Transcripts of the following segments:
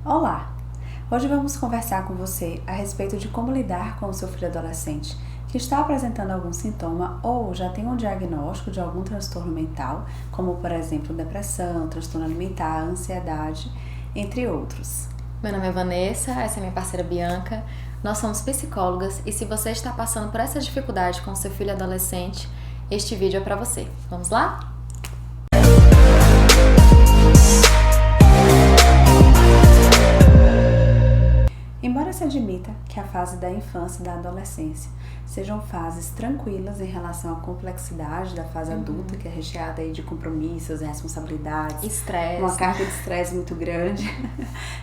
Olá! Hoje vamos conversar com você a respeito de como lidar com o seu filho adolescente que está apresentando algum sintoma ou já tem um diagnóstico de algum transtorno mental, como por exemplo depressão, transtorno alimentar, ansiedade, entre outros. Meu nome é Vanessa, essa é minha parceira Bianca. Nós somos psicólogas e se você está passando por essa dificuldade com o seu filho adolescente, este vídeo é para você. Vamos lá? Embora se admita que a fase da infância e da adolescência sejam fases tranquilas em relação à complexidade da fase adulta, que é recheada aí de compromissos, responsabilidades, Estresse. uma carga de estresse muito grande,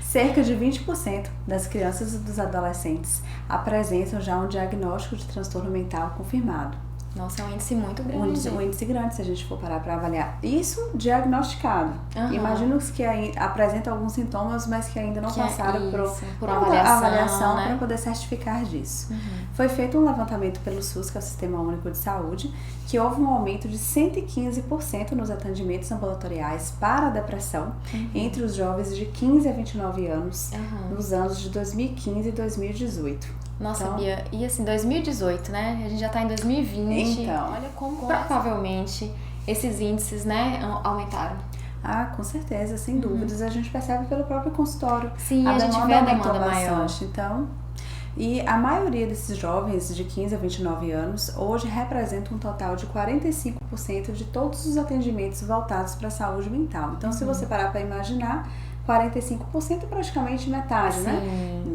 cerca de 20% das crianças e dos adolescentes apresentam já um diagnóstico de transtorno mental confirmado. Nossa, é um índice muito grande. Um índice grande, se a gente for parar para avaliar. Isso diagnosticado. Uhum. Imagina os que apresentam alguns sintomas, mas que ainda não passaram por uma avaliação, né? para poder certificar disso. Uhum. Foi feito um levantamento pelo SUS, que é o Sistema Único de Saúde, que houve um aumento de 115% nos atendimentos ambulatoriais para a depressão entre os jovens de 15 a 29 anos nos anos de 2015 e 2018. Nossa, então, Bia, e assim, 2018, né? A gente já tá em 2020. Então, olha como provavelmente esses índices, né, aumentaram. Ah, com certeza, sem dúvidas. A gente percebe pelo próprio consultório. Sim, a gente vê a demanda maior. Então, e a maioria desses jovens de 15 a 29 anos hoje representa um total de 45% de todos os atendimentos voltados para a saúde mental. Então, se você parar para imaginar, 45% é praticamente metade, Sim. né?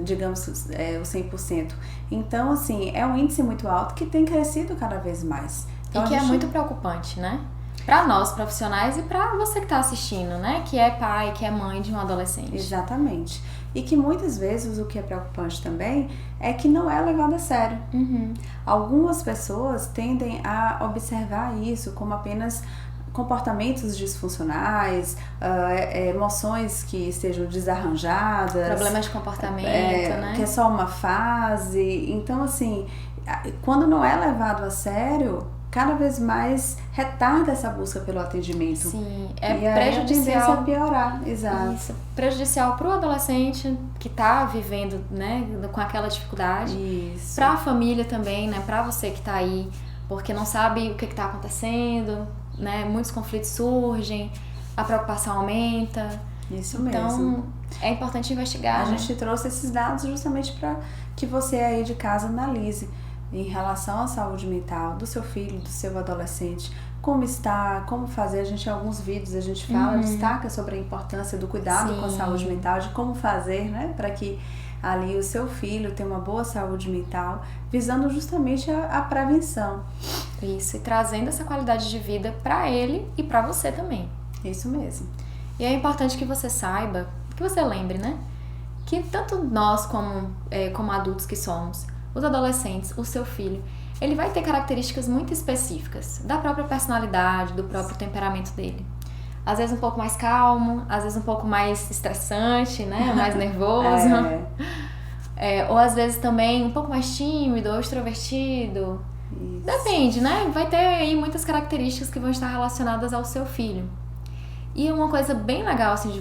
Digamos, o 100%. Então, assim, é um índice muito alto que tem crescido cada vez mais. Então, e que é muito preocupante, né? Para nós profissionais e para você que está assistindo, né? Que é pai, que é mãe de um adolescente. Exatamente. E que muitas vezes o que é preocupante também é que não é levado a sério. Algumas pessoas tendem a observar isso como apenas comportamentos disfuncionais, emoções que estejam desarranjadas, problemas de comportamento, né? Que é só uma fase. Então, assim, quando não é levado a sério, cada vez mais retarda essa busca pelo atendimento. Sim, é prejudicial. A piorar, exato. Isso, prejudicial para o adolescente que está vivendo, né, com aquela dificuldade. Isso. Para a família também, né, para você que está aí, porque não sabe o que está acontecendo, né, muitos conflitos surgem, a preocupação aumenta. Isso então, mesmo. Então, é importante investigar. A gente trouxe esses dados justamente para que você aí de casa analise em relação à saúde mental do seu filho, do seu adolescente, como está, como fazer. A gente, em alguns vídeos, a gente fala, destaca sobre a importância do cuidado com a saúde mental, de como fazer, né, para que ali o seu filho tenha uma boa saúde mental, visando justamente a prevenção. Isso, e trazendo essa qualidade de vida para ele e para você também. Isso mesmo. E é importante que você saiba, que você lembre, né, que tanto nós como adultos que somos, os adolescentes, o seu filho, ele vai ter características muito específicas da própria personalidade, do próprio temperamento dele. Às vezes um pouco mais calmo, às vezes um pouco mais estressante, né? Mais nervoso. Ou às vezes também um pouco mais tímido ou extrovertido. Isso. Depende, né? Vai ter aí muitas características que vão estar relacionadas ao seu filho. E uma coisa bem legal assim, de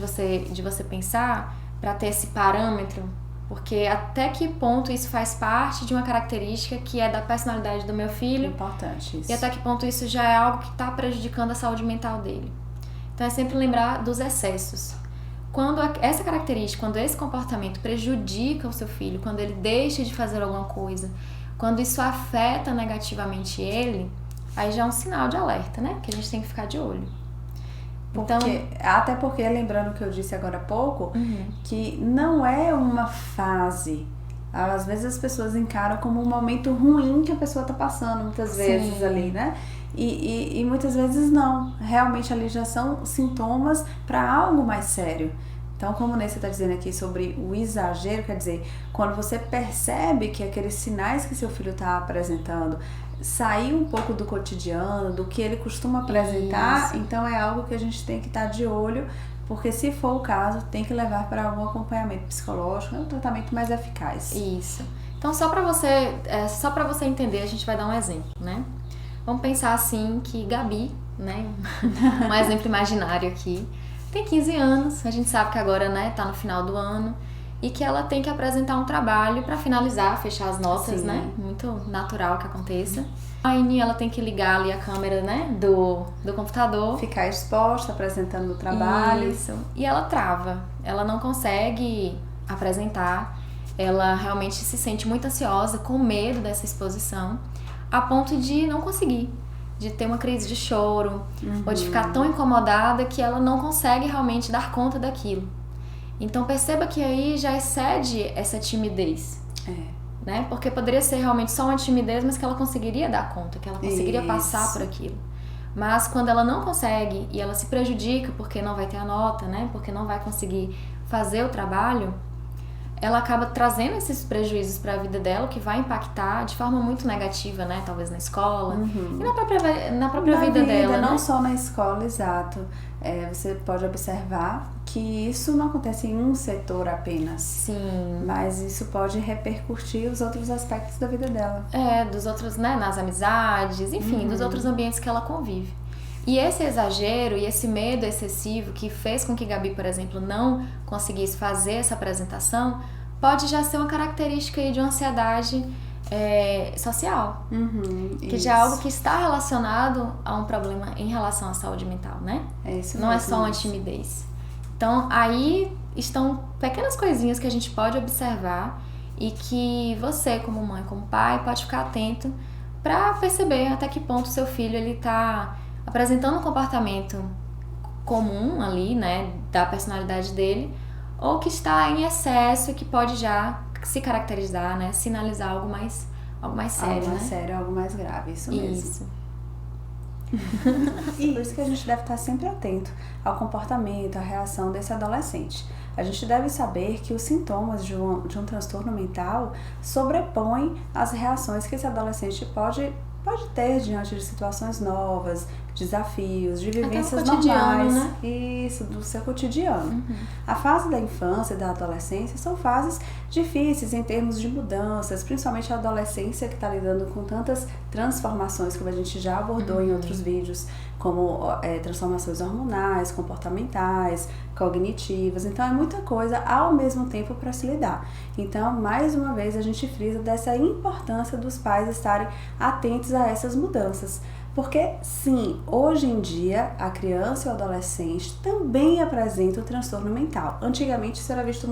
você pensar, para ter esse parâmetro, porque até que ponto isso faz parte de uma característica que é da personalidade do meu filho. Importante isso. E até que ponto isso já é algo que está prejudicando a saúde mental dele. Então é sempre lembrar dos excessos. Quando essa característica, quando esse comportamento prejudica o seu filho, quando ele deixa de fazer alguma coisa, quando isso afeta negativamente ele, aí já é um sinal de alerta, né? Que a gente tem que ficar de olho. Até porque, lembrando o que eu disse agora há pouco, que não é uma fase. Às vezes as pessoas encaram como um momento ruim que a pessoa está passando, muitas vezes ali, né? E muitas vezes não. Realmente ali já são sintomas para algo mais sério. Então, como o Nessa está dizendo aqui sobre o exagero, quer dizer, quando você percebe que aqueles sinais que seu filho está apresentando sair um pouco do cotidiano, do que ele costuma apresentar, então é algo que a gente tem que estar de olho, porque se for o caso, tem que levar para algum acompanhamento psicológico, um tratamento mais eficaz. Isso. Então, só para você entender, a gente vai dar um exemplo, né? Vamos pensar assim que Gabi, né, um exemplo imaginário aqui, tem 15 anos, a gente sabe que agora, né, tá no final do ano, e que ela tem que apresentar um trabalho para finalizar, fechar as notas, Sim. né? Muito natural que aconteça. A Annie, ela tem que ligar ali a câmera, né, do computador. Ficar exposta, apresentando o trabalho. Isso. E ela trava. Ela não consegue apresentar. Ela realmente se sente muito ansiosa, com medo dessa exposição, a ponto de não conseguir. De ter uma crise de choro, ou de ficar tão incomodada que ela não consegue realmente dar conta daquilo. Então perceba que aí já excede essa timidez, né? Porque poderia ser realmente só uma timidez, mas que ela conseguiria dar conta, que ela conseguiria passar por aquilo. Mas quando ela não consegue e ela se prejudica porque não vai ter a nota, né? Porque não vai conseguir fazer o trabalho, ela acaba trazendo esses prejuízos para a vida dela, que vai impactar de forma muito negativa, né? Talvez na escola e na própria vida dela, não né? só na escola, exato. Você pode observar que isso não acontece em um setor apenas. Sim. Mas isso pode repercutir os outros aspectos da vida dela. Dos outros, né? Nas amizades, enfim, dos outros ambientes que ela convive. E esse exagero e esse medo excessivo que fez com que Gabi, por exemplo, não conseguisse fazer essa apresentação, pode já ser uma característica aí de uma ansiedade social. Que já é algo que está relacionado a um problema em relação à saúde mental, né? Não é só uma timidez. Então, aí estão pequenas coisinhas que a gente pode observar e que você, como mãe, como pai, pode ficar atento para perceber até que ponto seu filho ele está apresentando um comportamento comum ali, né, da personalidade dele, ou que está em excesso e que pode já se caracterizar, né, sinalizar algo mais sério, algo mais sério, algo mais grave, isso mesmo. Isso. E por isso que a gente deve estar sempre atento ao comportamento, à reação desse adolescente. A gente deve saber que os sintomas de um transtorno mental sobrepõem as reações que esse adolescente pode ter diante de situações novas, desafios, de vivências normais, né? Isso, do seu cotidiano. A fase da infância e da adolescência são fases difíceis em termos de mudanças, principalmente a adolescência que está lidando com tantas transformações, como a gente já abordou em outros vídeos, como transformações hormonais, comportamentais, cognitivas. Então é muita coisa ao mesmo tempo para se lidar. Então, mais uma vez, a gente frisa dessa importância dos pais estarem atentos a essas mudanças. Porque, sim, hoje em dia, a criança e o adolescente também apresentam transtorno mental. Antigamente, isso era visto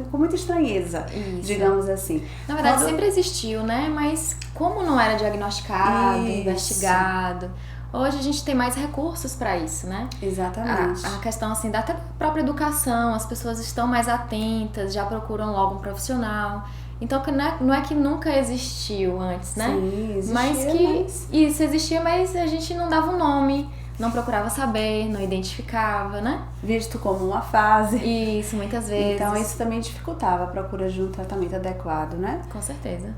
com muita estranheza, digamos assim. Na verdade, sempre existiu, né? Mas como não era diagnosticado, investigado, hoje a gente tem mais recursos para isso, né? Exatamente. A questão, assim, da até própria educação, as pessoas estão mais atentas, já procuram logo um profissional. Então, não é que nunca existiu antes, né? Sim, existia, Isso existia, mas a gente não dava um nome, não procurava saber, não identificava, né? Visto como uma fase. Isso, muitas vezes. Então, isso também dificultava a procura de um tratamento adequado, né? Com certeza.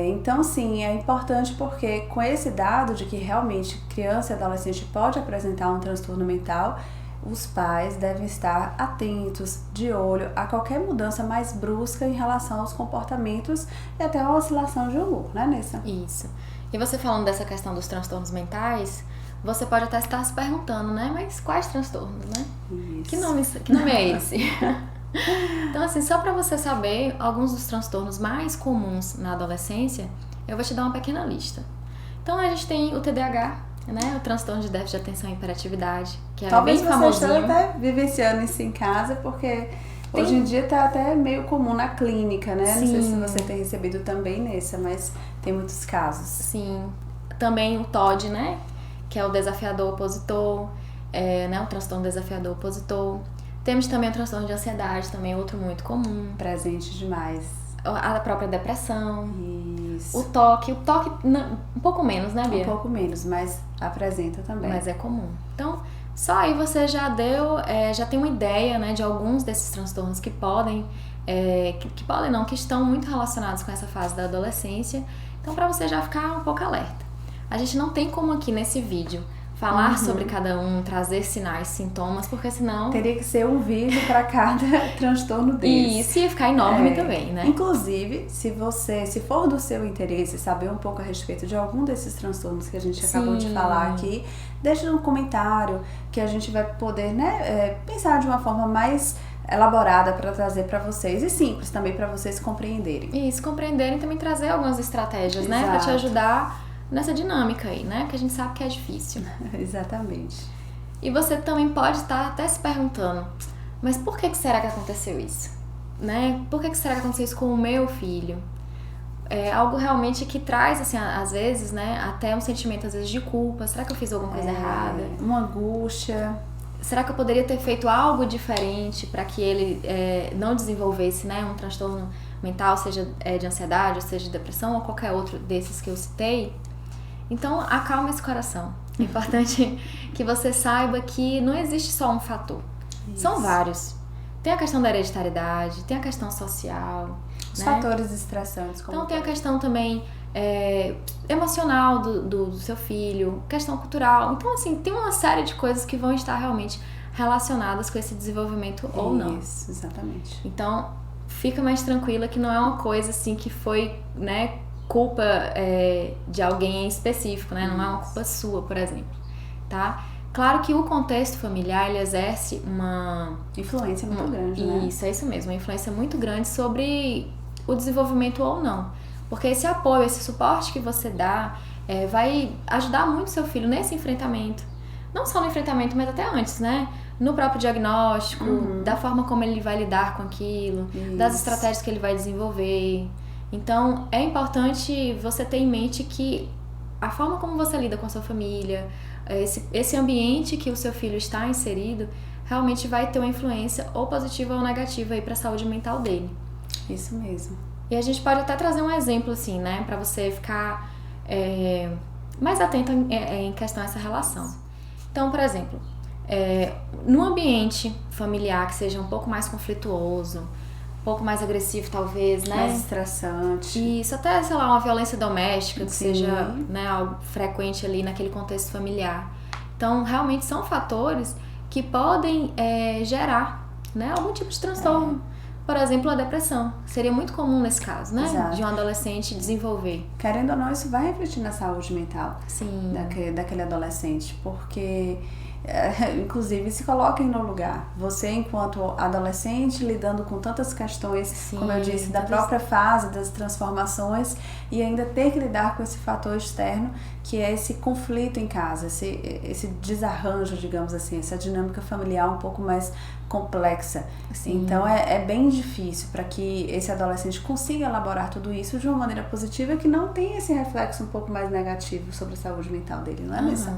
Então, sim, é importante porque com esse dado de que realmente criança e adolescente pode apresentar um transtorno mental, os pais devem estar atentos, de olho a qualquer mudança mais brusca em relação aos comportamentos e até a oscilação de humor, né, Nessa? Isso. E você falando dessa questão dos transtornos mentais, você pode até estar se perguntando, né? Mas quais transtornos, né? Isso. Que nome é esse? Então, assim, só para você saber alguns dos transtornos mais comuns na adolescência, eu vou te dar uma pequena lista. Então, a gente tem o TDAH, né? O transtorno de déficit de atenção e hiperatividade, que é Talvez bem famosinho. Talvez você esteja até vivenciando isso em casa, porque hoje em dia tá até meio comum na clínica, né? Sim. Não sei se você tem recebido também Nessa, mas tem muitos casos. Sim. Também o TOD, né? Que é o desafiador opositor, né? O transtorno desafiador opositor. Temos também o transtorno de ansiedade, também outro muito comum. Presente demais. A própria depressão. Isso. O toque um pouco menos, né, Bia? Um pouco menos, mas apresenta também. Mas é comum. Então, só aí você já já tem uma ideia, né, de alguns desses transtornos que podem, que estão muito relacionados com essa fase da adolescência. Então, para você já ficar um pouco alerta. A gente não tem como aqui nesse vídeo falar sobre cada um, trazer sinais, sintomas, porque senão... Teria que ser um vídeo para cada transtorno desse. E isso ia ficar enorme também, né? Inclusive, se for do seu interesse saber um pouco a respeito de algum desses transtornos que a gente acabou de falar aqui, deixa no comentário que a gente vai poder, né, pensar de uma forma mais elaborada para trazer para vocês e simples também para vocês compreenderem. Isso, compreenderem e também trazer algumas estratégias, né, para te ajudar nessa dinâmica aí, né, que a gente sabe que é difícil. Exatamente. E você também pode estar até se perguntando, mas por que será que aconteceu isso? Né? Por que será que aconteceu isso com o meu filho? É algo realmente que traz, assim, às vezes, né, até um sentimento, às vezes, de culpa. Será que eu fiz alguma coisa errada? Uma angústia. Será que eu poderia ter feito algo diferente para que ele não desenvolvesse, né, um transtorno mental, seja de ansiedade, ou seja de depressão, ou qualquer outro desses que eu citei? Então, acalma esse coração. É importante que você saiba que não existe só um fator. Isso. São vários. Tem a questão da hereditariedade, tem a questão social. Os fatores estressantes. Como então, tem a questão também emocional do seu filho, questão cultural. Então, assim, tem uma série de coisas que vão estar realmente relacionadas com esse desenvolvimento ou não. Isso, exatamente. Então, fica mais tranquila que não é uma coisa, assim, que foi, né, culpa de alguém em específico, né? Não é uma culpa sua, por exemplo, tá? Claro que o contexto familiar, ele exerce uma... influência muito grande, né? Isso, é isso mesmo. Uma influência muito grande sobre o desenvolvimento ou não. Porque esse apoio, esse suporte que você dá, vai ajudar muito seu filho nesse enfrentamento. Não só no enfrentamento, mas até antes, né? No próprio diagnóstico, da forma como ele vai lidar com aquilo, das estratégias que ele vai desenvolver. Então, é importante você ter em mente que a forma como você lida com a sua família, esse ambiente que o seu filho está inserido, realmente vai ter uma influência ou positiva ou negativa aí para a saúde mental dele. Isso mesmo. E a gente pode até trazer um exemplo, assim, né, para você ficar mais atento em questão a essa relação. Então, por exemplo, num ambiente familiar que seja um pouco mais conflituoso, um pouco mais agressivo, talvez, né? Mais estressante. Isso, até, sei lá, uma violência doméstica, que seja, né, algo frequente ali naquele contexto familiar. Então, realmente são fatores que podem gerar, né, algum tipo de transtorno. Por exemplo, a depressão. Seria muito comum nesse caso, né? Exato. De um adolescente desenvolver. Querendo ou não, isso vai refletir na saúde mental. Sim. Daquele adolescente. Porque, inclusive, se coloquem no lugar. Você, enquanto adolescente, lidando com tantas questões, sim, como eu disse, da própria fase, das transformações, e ainda ter que lidar com esse fator externo, que é esse conflito em casa, esse desarranjo, digamos assim, essa dinâmica familiar um pouco mais complexa. Sim. Então é bem difícil para que esse adolescente consiga elaborar tudo isso de uma maneira positiva que não tenha esse reflexo um pouco mais negativo sobre a saúde mental dele, não é, Alissa?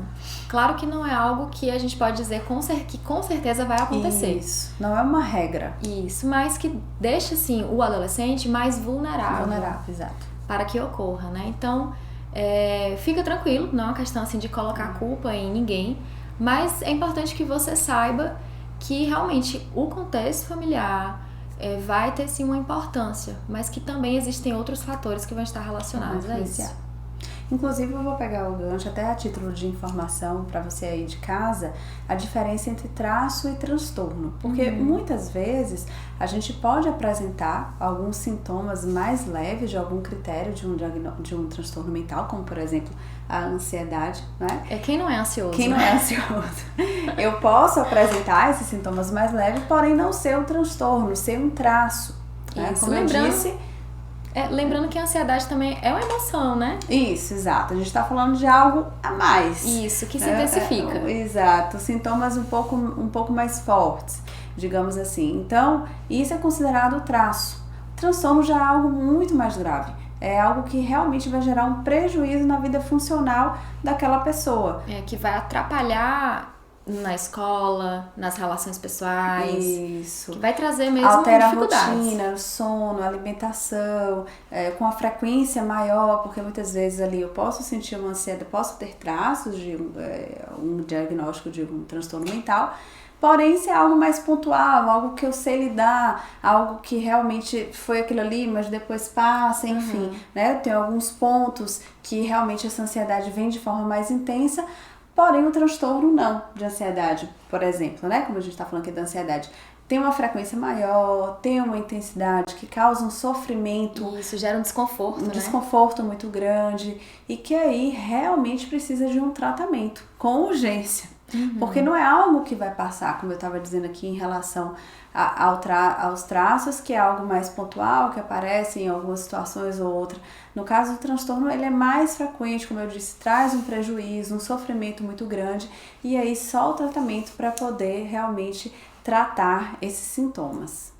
Claro que não é algo que a gente pode dizer que com certeza vai acontecer. Isso, não é uma regra. Isso, mas que deixa, assim, o adolescente mais vulnerável. Vulnerável, exato. Para que ocorra, né? Então, fica tranquilo, não é uma questão, assim, de colocar culpa em ninguém, mas é importante que você saiba que realmente o contexto familiar vai ter sim uma importância, mas que também existem outros fatores que vão estar relacionados a isso. Inclusive, eu vou pegar o gancho até a título de informação para você aí de casa, a diferença entre traço e transtorno. Porque muitas vezes a gente pode apresentar alguns sintomas mais leves de algum critério de um transtorno mental, como por exemplo a ansiedade, né? Quem não é ansioso? Quem não é ansioso. Eu posso apresentar esses sintomas mais leves, porém não ser um transtorno, ser um traço. Né? Isso, como eu disse... lembrando que a ansiedade também é uma emoção, né? Isso, exato. A gente tá falando de algo a mais. Isso, que se intensifica. Exato. Sintomas um pouco mais fortes, digamos assim. Então, isso é considerado traço. Transtorno já é algo muito mais grave. É algo que realmente vai gerar um prejuízo na vida funcional daquela pessoa. Que vai atrapalhar na escola, nas relações pessoais. Isso. Que vai trazer mesmo altera dificuldades. A rotina, o sono, a alimentação, com a frequência maior, porque muitas vezes ali eu posso sentir uma ansiedade, posso ter traços de um diagnóstico de um transtorno mental, porém se é algo mais pontual, algo que eu sei lidar, algo que realmente foi aquilo ali, mas depois passa, enfim, né? Eu tenho alguns pontos que realmente essa ansiedade vem de forma mais intensa. Porém, o transtorno não, de ansiedade, por exemplo, né? Como a gente está falando aqui da ansiedade, tem uma frequência maior, tem uma intensidade que causa um sofrimento. Isso gera um desconforto, um desconforto muito grande e que aí realmente precisa de um tratamento com urgência. Porque não é algo que vai passar, como eu estava dizendo aqui, em relação aos traços, que é algo mais pontual, que aparece em algumas situações ou outra. No caso do transtorno, ele é mais frequente, como eu disse, traz um prejuízo, um sofrimento muito grande, e aí só o tratamento para poder realmente tratar esses sintomas.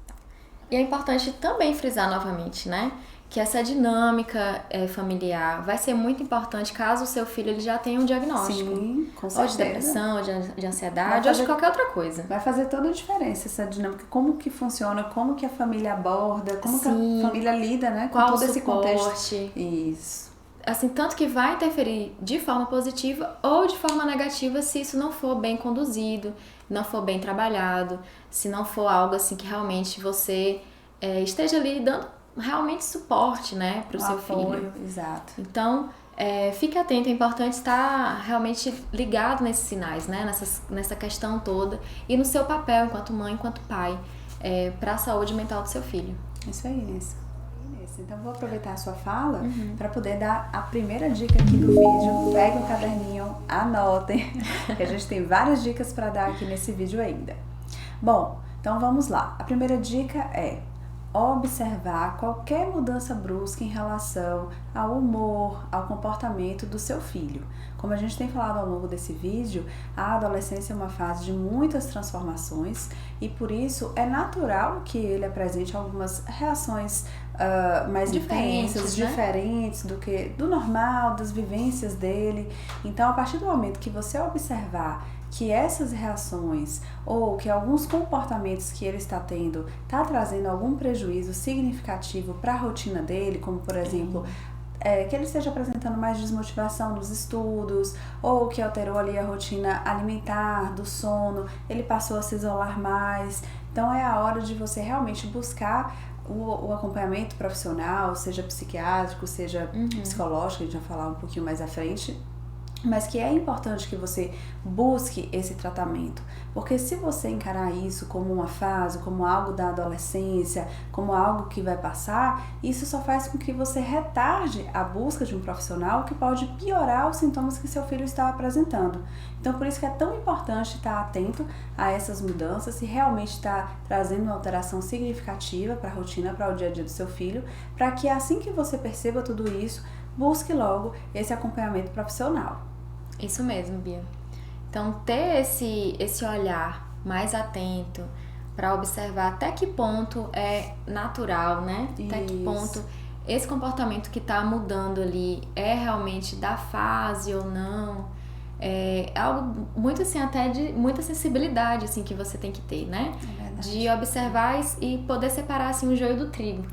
E é importante também frisar novamente, né? Que essa dinâmica familiar vai ser muito importante caso o seu filho ele já tenha um diagnóstico. Sim, com certeza. Ou de depressão, ou de ansiedade, ou de qualquer outra coisa. Vai fazer toda a diferença essa dinâmica, como que funciona, como que a família aborda, como que a família lida, né, com todo esse contexto. Isso. Assim, tanto que vai interferir de forma positiva ou de forma negativa se isso não for bem conduzido, não for bem trabalhado, se não for algo assim que realmente você esteja ali dando realmente suporte, né, para o seu filho. Exato. Então, fique atento, é importante estar realmente ligado nesses sinais, né, nessa questão toda e no seu papel enquanto mãe, enquanto pai, para a saúde mental do seu filho. Isso aí, Inês. Então, vou aproveitar a sua fala para poder dar a primeira dica aqui do vídeo. Pegue um caderninho, anotem, que a gente tem várias dicas para dar aqui nesse vídeo ainda. Bom, então vamos lá. A primeira dica é observar qualquer mudança brusca em relação ao humor, ao comportamento do seu filho. Como a gente tem falado ao longo desse vídeo, a adolescência é uma fase de muitas transformações e por isso é natural que ele apresente algumas reações mais intensas, diferentes do normal, das vivências dele. Então, a partir do momento que você observar que essas reações ou que alguns comportamentos que ele está tendo está trazendo algum prejuízo significativo para a rotina dele, como por exemplo, que ele esteja apresentando mais desmotivação nos estudos ou que alterou ali a rotina alimentar, do sono, ele passou a se isolar mais. Então é a hora de você realmente buscar o acompanhamento profissional, seja psiquiátrico, seja psicológico, a gente vai falar um pouquinho mais à frente. Mas que é importante que você busque esse tratamento, porque se você encarar isso como uma fase, como algo da adolescência, como algo que vai passar, isso só faz com que você retarde a busca de um profissional que pode piorar os sintomas que seu filho está apresentando. Então, por isso que é tão importante estar atento a essas mudanças, se realmente está trazendo uma alteração significativa para a rotina, para o dia a dia do seu filho, para que assim que você perceba tudo isso, busque logo esse acompanhamento profissional. Isso mesmo, Bia. Então, ter esse olhar mais atento para observar até que ponto é natural, né? Isso. Até que ponto esse comportamento que está mudando ali é realmente da fase ou não. É algo muito assim, até de muita sensibilidade assim, que você tem que ter, né? É verdade. De observar e poder separar assim, o joio do trigo.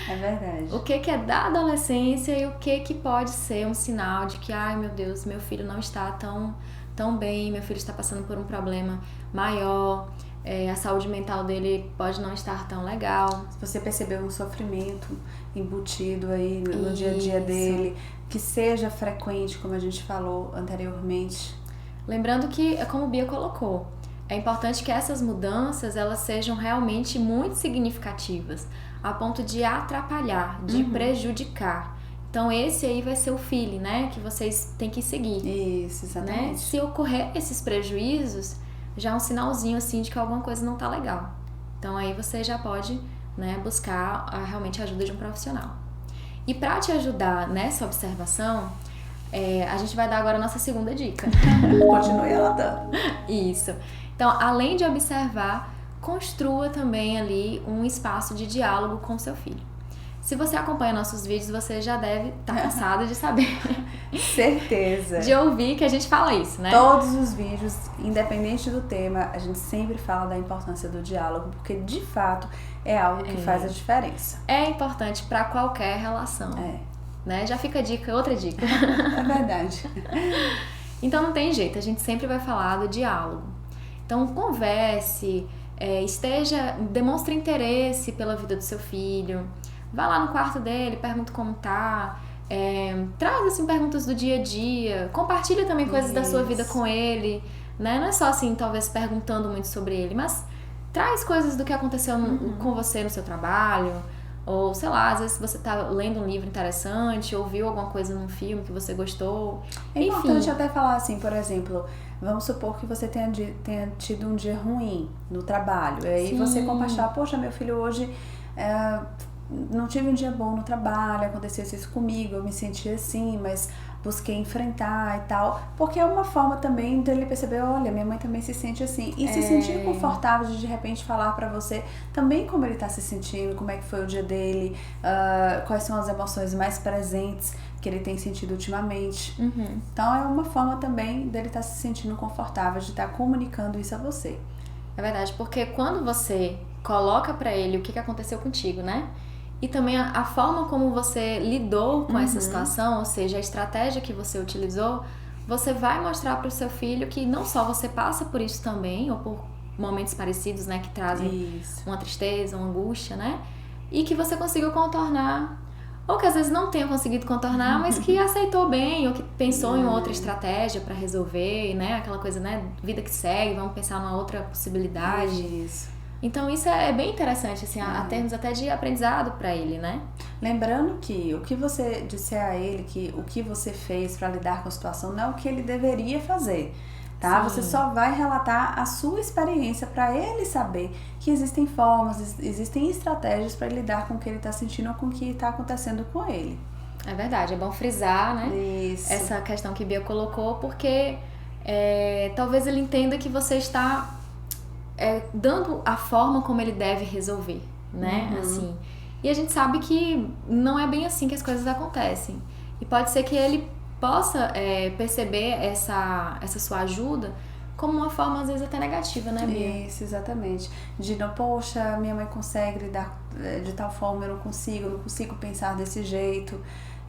É verdade. O que é da adolescência e o que pode ser um sinal de que, ai meu Deus, meu filho não está tão bem, meu filho está passando por um problema maior, a saúde mental dele pode não estar tão legal. Se você perceber um sofrimento embutido aí no dia a dia dele, que seja frequente, como a gente falou anteriormente. Lembrando que, como a Bia colocou, é importante que essas mudanças elas sejam realmente muito significativas, a ponto de atrapalhar, de prejudicar. Então esse aí vai ser o feeling, né, que vocês têm que seguir. Isso, exatamente. Né? Se ocorrer esses prejuízos, já é um sinalzinho assim de que alguma coisa não tá legal. Então aí você já pode, né, buscar realmente a ajuda de um profissional. E para te ajudar nessa observação, a gente vai dar agora a nossa segunda dica. Continue anotando. Isso. Então, além de observar, construa também ali um espaço de diálogo com seu filho. Se você acompanha nossos vídeos, você já deve estar cansado de saber. Certeza. De ouvir que a gente fala isso, né? Todos os vídeos, independente do tema, a gente sempre fala da importância do diálogo, porque de fato é algo que faz a diferença. É importante para qualquer relação. Né? Já fica a dica, outra dica. É verdade. Então não tem jeito, a gente sempre vai falar do diálogo. Então converse, demonstre interesse pela vida do seu filho. Vá lá no quarto dele, pergunta como tá, Traz, assim, perguntas do dia a dia. Compartilha também coisas da sua vida com ele, né? Não é só, assim, talvez perguntando muito sobre ele, mas traz coisas do que aconteceu com você no seu trabalho. Ou, sei lá, às vezes você tá lendo um livro interessante, ou viu alguma coisa num filme que você gostou. É importante até falar assim, por exemplo, vamos supor que você tenha tido um dia ruim no trabalho. E aí você compartilhar, poxa, meu filho hoje não tive um dia bom no trabalho, aconteceu isso comigo, eu me senti assim, mas busquei enfrentar e tal, porque é uma forma também dele perceber, olha, minha mãe também se sente assim, e se sentir confortável de repente falar pra você também como ele tá se sentindo, como é que foi o dia dele, quais são as emoções mais presentes que ele tem sentido ultimamente. Então é uma forma também dele estar se sentindo confortável, de estar comunicando isso a você. É verdade, porque quando você coloca pra ele o que aconteceu contigo, né? E também a forma como você lidou com essa situação, ou seja, a estratégia que você utilizou, você vai mostrar para o seu filho que não só você passa por isso também, ou por momentos parecidos, né, que trazem uma tristeza, uma angústia, né? E que você conseguiu contornar, ou que às vezes não tenha conseguido contornar, mas que aceitou bem, ou que pensou em outra estratégia para resolver, né? Aquela coisa, né, vida que segue, vamos pensar numa outra possibilidade. Então isso é bem interessante, assim, a termos até de aprendizado para ele, né? Lembrando que o que você disser a ele, que o que você fez para lidar com a situação não é o que ele deveria fazer, tá? Você só vai relatar a sua experiência para ele saber que existem formas, existem estratégias para lidar com o que ele está sentindo ou com o que está acontecendo com ele. É verdade, é bom frisar, né? Isso. Essa questão que Bia colocou, porque talvez ele entenda que você está dando a forma como ele deve resolver, né? Assim. E a gente sabe que não é bem assim que as coisas acontecem. E pode ser que ele possa perceber essa sua ajuda como uma forma, às vezes, até negativa, né, Bia? Isso, exatamente. De não, poxa, minha mãe consegue lidar de tal forma, eu não consigo pensar desse jeito.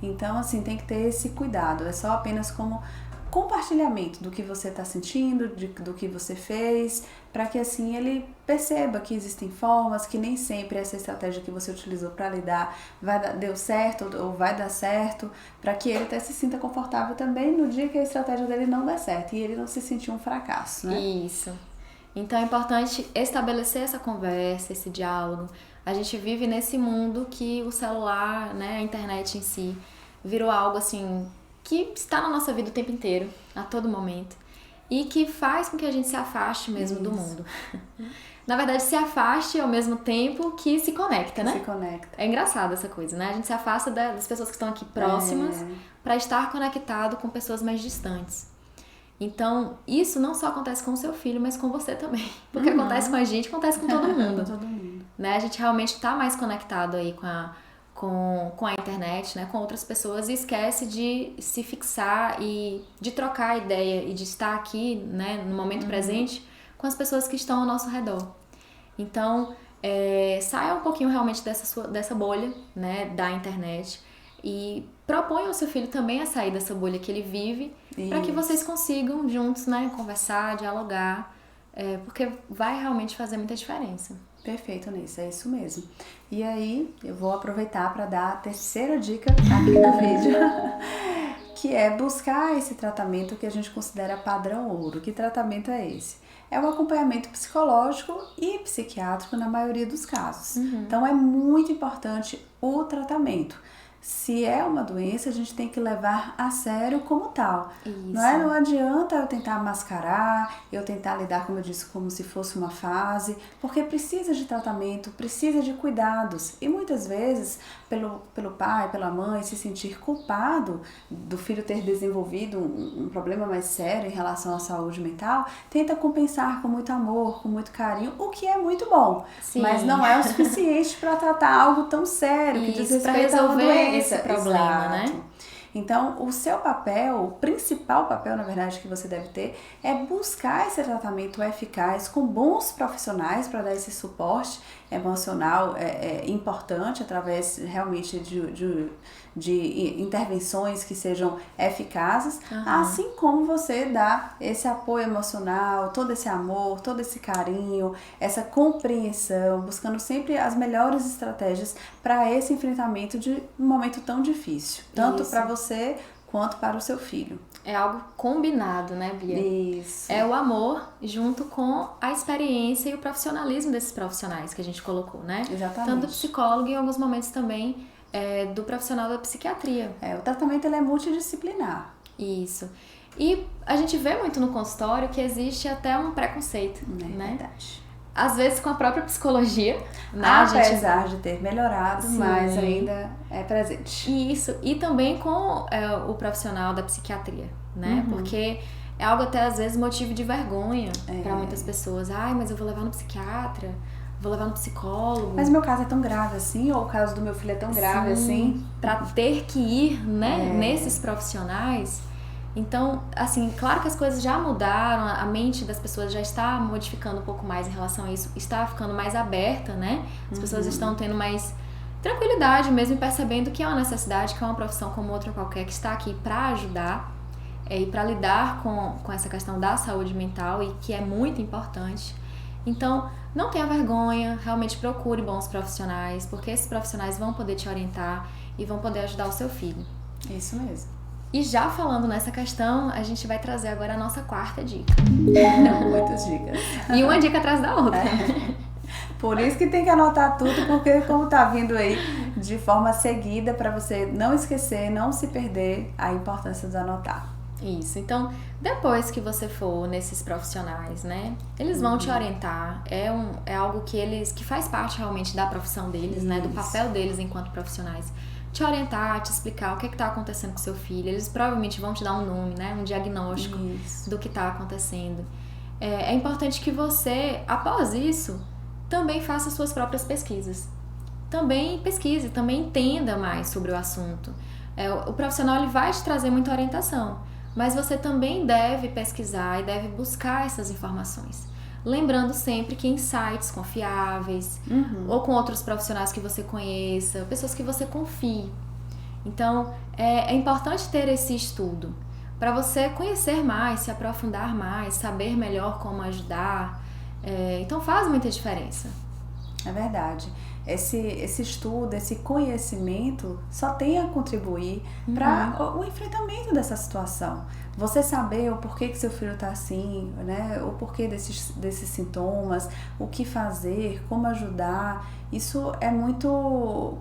Então, assim, tem que ter esse cuidado. É só apenas como compartilhamento do que você está sentindo, do que você fez, para que assim ele perceba que existem formas, que nem sempre essa estratégia que você utilizou para lidar deu certo ou vai dar certo, para que ele até se sinta confortável também no dia que a estratégia dele não der certo e ele não se sentir um fracasso, né? Isso. Então é importante estabelecer essa conversa, esse diálogo. A gente vive nesse mundo que o celular, né, a internet em si, virou algo assim que está na nossa vida o tempo inteiro, a todo momento, e que faz com que a gente se afaste mesmo do mundo. Na verdade, se afaste ao mesmo tempo que se conecta, né? Se conecta. É engraçado essa coisa, né? A gente se afasta das pessoas que estão aqui próximas para estar conectado com pessoas mais distantes. Então, isso não só acontece com o seu filho, mas com você também. Porque acontece com a gente, acontece com todo mundo. Todo mundo. Né? A gente realmente está mais conectado aí com a internet, né, com outras pessoas, e esquece de se fixar e de trocar ideia e de estar aqui, né, no momento presente com as pessoas que estão ao nosso redor. Então, saia um pouquinho realmente dessa bolha, né, da internet, e proponha ao seu filho também a sair dessa bolha que ele vive, para que vocês consigam juntos, né, conversar, dialogar, porque vai realmente fazer muita diferença. Perfeito, Nessa, é isso mesmo. E aí, eu vou aproveitar para dar a terceira dica aqui no vídeo, que é buscar esse tratamento que a gente considera padrão ouro. Que tratamento é esse? É o acompanhamento psicológico e psiquiátrico na maioria dos casos. Então, é muito importante o tratamento. Se é uma doença, a gente tem que levar a sério como tal. Isso. Não adianta eu tentar mascarar, eu tentar lidar, como eu disse, como se fosse uma fase, porque precisa de tratamento, precisa de cuidados. E muitas vezes, pelo pai, pela mãe, se sentir culpado do filho ter desenvolvido um problema mais sério em relação à saúde mental, tenta compensar com muito amor, com muito carinho, o que é muito bom. Sim. Mas não é o suficiente para tratar algo tão sério, que diz respeito a uma doença. Esse problema, né? Então, o seu papel, o principal papel, na verdade, que você deve ter é buscar esse tratamento eficaz com bons profissionais para dar esse suporte emocional importante através realmente de intervenções que sejam eficazes, assim como você dá esse apoio emocional, todo esse amor, todo esse carinho, essa compreensão, buscando sempre as melhores estratégias para esse enfrentamento de um momento tão difícil, tanto para você quanto para o seu filho. É algo combinado, né, Bia? Isso. É o amor junto com a experiência e o profissionalismo desses profissionais que a gente colocou, né? Exatamente. Tanto do psicólogo e em alguns momentos também do profissional da psiquiatria. O tratamento ele é multidisciplinar. Isso. E a gente vê muito no consultório que existe até um preconceito, né? Verdade. Às vezes com a própria psicologia, né? Apesar de ter melhorado, mas ainda é presente. Isso, e também com o profissional da psiquiatria, né? Porque é algo até às vezes motivo de vergonha para muitas pessoas. Ai, mas eu vou levar no psiquiatra, vou levar no psicólogo. Mas meu caso é tão grave assim, ou o caso do meu filho é tão grave assim? Pra ter que ir, né, nesses profissionais. Então, assim, claro que as coisas já mudaram, a mente das pessoas já está modificando um pouco mais em relação a isso, está ficando mais aberta, né? As pessoas estão tendo mais tranquilidade mesmo, percebendo que é uma necessidade, que é uma profissão como outra qualquer, que está aqui para ajudar e para lidar com essa questão da saúde mental e que é muito importante. Então, não tenha vergonha, realmente procure bons profissionais, porque esses profissionais vão poder te orientar e vão poder ajudar o seu filho. Isso mesmo. E já falando nessa questão, a gente vai trazer agora a nossa quarta dica. Muitas dicas. E uma dica atrás da outra. Por isso que tem que anotar tudo, porque como tá vindo aí de forma seguida, para você não esquecer, não se perder, a importância de anotar. Isso, então, depois que você for nesses profissionais, né, eles vão te orientar, é algo que faz parte realmente da profissão deles, né, do papel deles enquanto profissionais. Te orientar, te explicar o que está acontecendo com seu filho. Eles provavelmente vão te dar um nome, né? Um diagnóstico do que está acontecendo. É importante que você, após isso, também faça suas próprias pesquisas. Também pesquise, também entenda mais sobre o assunto. O profissional ele vai te trazer muita orientação, mas você também deve pesquisar e deve buscar essas informações. Lembrando sempre que em sites confiáveis ou com outros profissionais que você conheça, pessoas que você confie. Então, é importante ter esse estudo para você conhecer mais, se aprofundar mais, saber melhor como ajudar. Então, faz muita diferença. É verdade. Esse estudo, esse conhecimento só tem a contribuir para o enfrentamento dessa situação. Você saber o porquê que seu filho está assim, né? O porquê desses sintomas, o que fazer, como ajudar, isso é muito,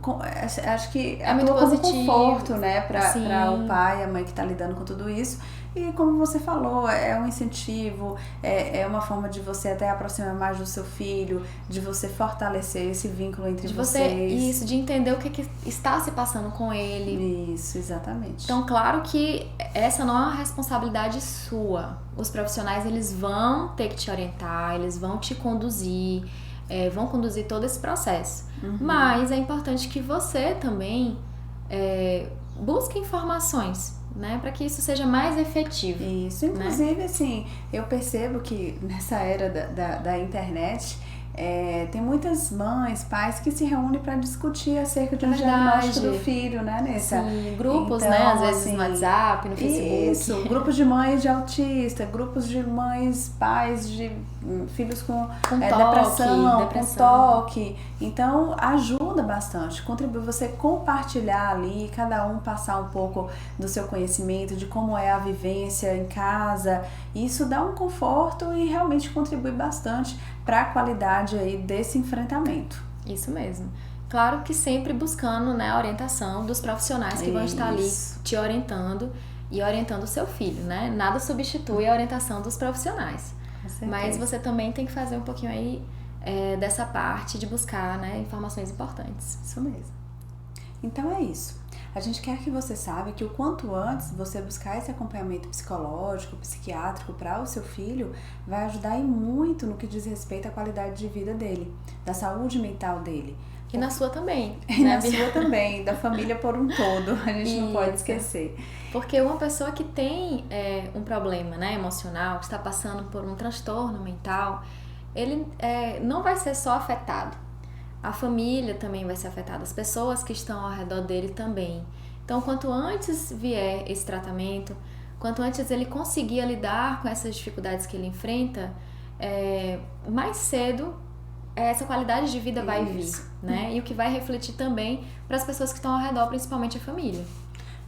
acho que é muito positivo, como conforto, né? Para o pai, a mãe que está lidando com tudo isso. E como você falou, é um incentivo, é uma forma de você até aproximar mais do seu filho, de você fortalecer esse vínculo entre vocês. Isso, de entender o que está se passando com ele. Isso, exatamente. Então, claro que essa não é uma responsabilidade sua. Os profissionais, eles vão ter que te orientar, eles vão te conduzir, vão conduzir todo esse processo. Mas é importante que você também busque informações, né, para que isso seja mais efetivo. Isso, inclusive, assim, eu percebo que nessa era da internet, tem muitas mães, pais que se reúnem para discutir acerca de um diagnóstico do filho, né, Nessa? Sim, grupos, então, né, às vezes assim, no WhatsApp, no Facebook. Isso, grupos de mães de autista, grupos de mães, pais de filhos com depressão, com toque. Então, ajuda bastante, contribui você compartilhar ali, cada um passar um pouco do seu conhecimento, de como é a vivência em casa. Isso dá um conforto e realmente contribui bastante para a qualidade aí desse enfrentamento. Isso mesmo. Claro que sempre buscando, né, a orientação dos profissionais que vão estar ali te orientando e orientando o seu filho, né? Nada substitui a orientação dos profissionais. Mas você também tem que fazer um pouquinho aí dessa parte de buscar, né, informações importantes. Isso mesmo. Então é isso. A gente quer que você saiba que o quanto antes você buscar esse acompanhamento psicológico, psiquiátrico para o seu filho vai ajudar e muito no que diz respeito à qualidade de vida dele, da saúde mental dele. E na sua também. E na sua também, da família por um todo, a gente não pode esquecer. Porque uma pessoa que tem um problema, né, emocional, que está passando por um transtorno mental, ele não vai ser só afetado. a família também vai ser afetada, as pessoas que estão ao redor dele também. Então, quanto antes vier esse tratamento, quanto antes ele conseguir lidar com essas dificuldades que ele enfrenta, mais cedo essa qualidade de vida vai vir, né? E o que vai refletir também para as pessoas que estão ao redor, principalmente a família.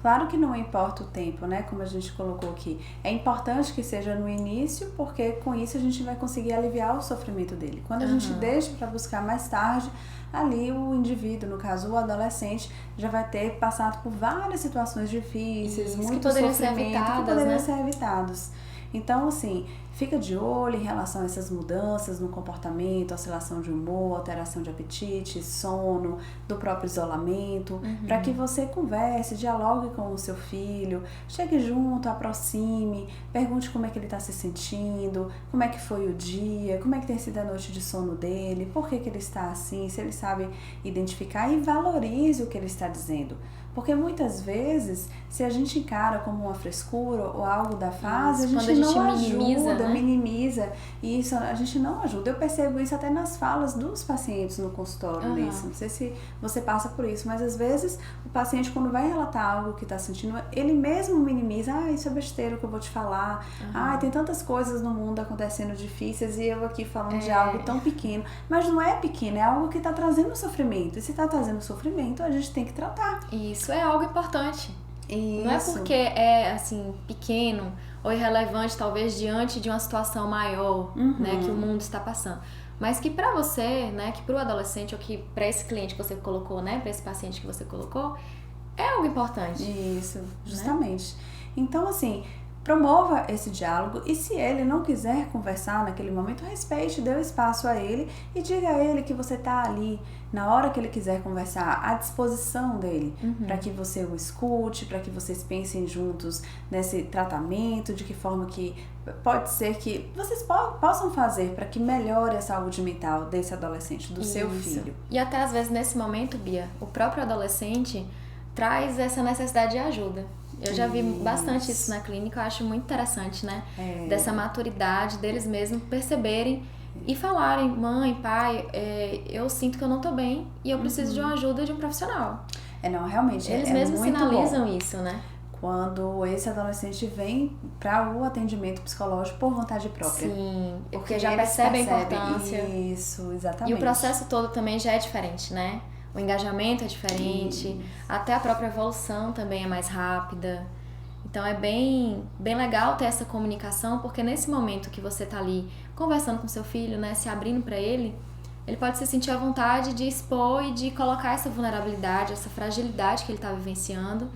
Claro que não importa o tempo, né? Como a gente colocou aqui. É importante que seja no início, porque com isso a gente vai conseguir aliviar o sofrimento dele. Quando a gente deixa para buscar mais tarde, ali o indivíduo, no caso o adolescente, já vai ter passado por várias situações difíceis, muito sofrimento, que poderiam ser evitados. Então, assim, fica de olho em relação a essas mudanças no comportamento, oscilação de humor, alteração de apetite, sono, do próprio isolamento, para que você converse, dialogue com o seu filho, chegue junto, aproxime, pergunte como é que ele está se sentindo, como é que foi o dia, como é que tem sido a noite de sono dele, por que ele está assim, se ele sabe identificar, e valorize o que ele está dizendo. Porque muitas vezes, se a gente encara como uma frescura ou algo da fase, a gente não ajuda, minimiza. E isso a gente não ajuda. Eu percebo isso até nas falas dos pacientes no consultório, Liz. Não sei se você passa por isso, mas às vezes o paciente, quando vai relatar algo que está sentindo, ele mesmo minimiza. Isso é besteira que eu vou te falar. Tem tantas coisas no mundo acontecendo difíceis e eu aqui falando de algo tão pequeno. Mas não é pequeno, é algo que está trazendo sofrimento. E se está trazendo sofrimento, a gente tem que tratar. Isso é algo importante. Isso. Não é porque é assim pequeno ou irrelevante, talvez diante de uma situação maior, né, que o mundo está passando, mas que para você, né, que para o adolescente ou que para esse cliente que você colocou, né, para esse paciente que você colocou, é algo importante. Isso, justamente. Né? Então, assim, promova esse diálogo, e se ele não quiser conversar naquele momento, respeite, dê o espaço a ele e diga a ele que você está ali na hora que ele quiser conversar, à disposição dele, para que você o escute, para que vocês pensem juntos nesse tratamento, de que forma que pode ser que vocês possam fazer para que melhore a saúde mental desse adolescente, do seu filho. E até às vezes nesse momento, Bia, o próprio adolescente traz essa necessidade de ajuda. Eu já vi bastante isso na clínica, eu acho muito interessante, né? Dessa maturidade deles mesmos perceberem e falarem: mãe, pai, eu sinto que eu não tô bem e eu preciso de uma ajuda de um profissional. Não, realmente, eles mesmos muito sinalizam bom isso, né? Quando esse adolescente vem para o atendimento psicológico por vontade própria. Sim, porque já percebe a importância. Isso, exatamente. E o processo todo também já é diferente, né? O engajamento é diferente, até a própria evolução também é mais rápida. Então é bem legal ter essa comunicação, porque nesse momento que você tá ali conversando com seu filho, né, se abrindo para ele pode se sentir à vontade de expor e de colocar essa vulnerabilidade, essa fragilidade que ele tá vivenciando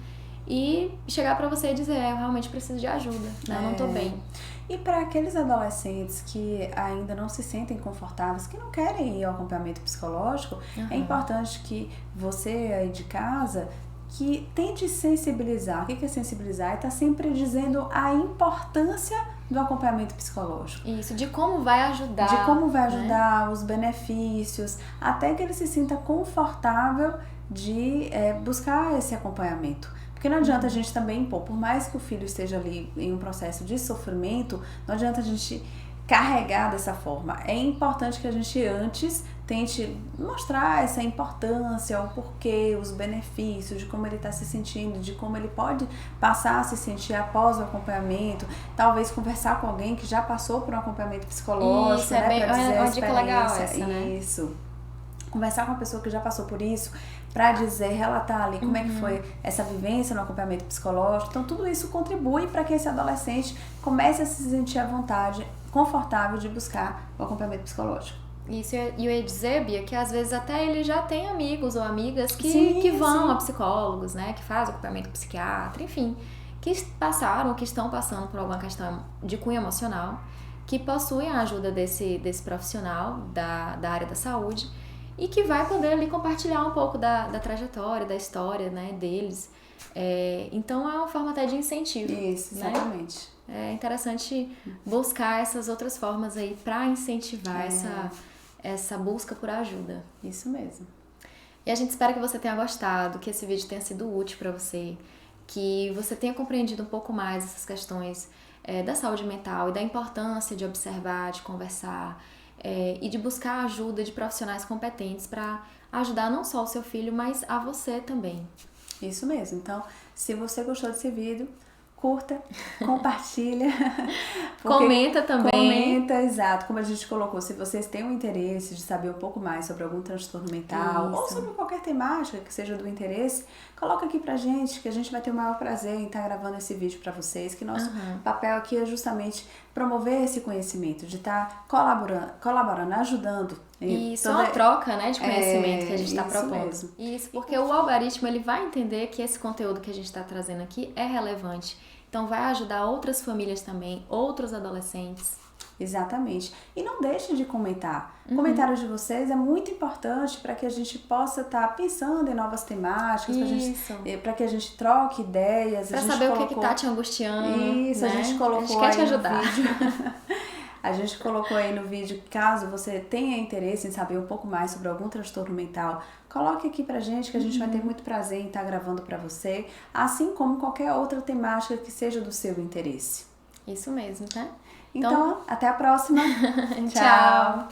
e chegar para você e dizer: eu realmente preciso de ajuda, né? Eu não tô bem. E para aqueles adolescentes que ainda não se sentem confortáveis, que não querem ir ao acompanhamento psicológico, é importante que você aí de casa que tente sensibilizar. O que é sensibilizar? É estar sempre dizendo a importância do acompanhamento psicológico. Isso, de como vai ajudar. De como vai ajudar, né? Os benefícios, até que ele se sinta confortável de buscar esse acompanhamento. Porque não adianta a gente também, por mais que o filho esteja ali em um processo de sofrimento, não adianta a gente carregar dessa forma. É importante que a gente antes tente mostrar essa importância, o porquê, os benefícios, de como ele está se sentindo, de como ele pode passar a se sentir após o acompanhamento, talvez conversar com alguém que já passou por um acompanhamento psicológico, isso, né, para dizer uma dica legal essa, né? Isso. Conversar com uma pessoa que já passou por isso, para dizer, relatar ali como é que foi essa vivência no acompanhamento psicológico. Então, tudo isso contribui para que esse adolescente comece a se sentir à vontade, confortável de buscar o acompanhamento psicológico. Isso, e eu ia dizer, Bia, que às vezes até ele já tem amigos ou amigas que vão a psicólogos, né, que fazem acompanhamento psiquiatra, enfim, que passaram, que estão passando por alguma questão de cunho emocional, que possuem a ajuda desse profissional da área da saúde, e que vai poder ali compartilhar um pouco da trajetória, da história, né, deles. Então é uma forma até de incentivo. Isso, exatamente. Né? É interessante buscar essas outras formas aí para incentivar essa busca por ajuda. Isso mesmo. E a gente espera que você tenha gostado, que esse vídeo tenha sido útil para você, que você tenha compreendido um pouco mais essas questões da saúde mental e da importância de observar, de conversar, e de buscar a ajuda de profissionais competentes para ajudar não só o seu filho, mas a você também. Isso mesmo. Então, se você gostou desse vídeo, curta, compartilha. Comenta também. Comenta, exato. Como a gente colocou, se vocês têm um interesse de saber um pouco mais sobre algum transtorno mental ou sobre qualquer temática que seja do interesse, coloca aqui pra gente, que a gente vai ter o maior prazer em estar gravando esse vídeo pra vocês, que nosso papel aqui é justamente promover esse conhecimento, de estar colaborando, ajudando. Isso, é uma troca, né, de conhecimento que a gente está propondo. Mesmo. Isso, porque o algoritmo ele vai entender que esse conteúdo que a gente está trazendo aqui é relevante. Então vai ajudar outras famílias também, outros adolescentes. Exatamente. E não deixem de comentar. Comentários de vocês é muito importante para que a gente possa estar pensando em novas temáticas, para que a gente troque ideias. Para saber o que está te angustiando. Isso, né? A gente colocou a gente quer te ajudar. A gente colocou aí no vídeo, caso você tenha interesse em saber um pouco mais sobre algum transtorno mental, coloque aqui pra gente que a gente vai ter muito prazer em estar gravando pra você, assim como qualquer outra temática que seja do seu interesse. Isso mesmo, né? Então até a próxima. Tchau!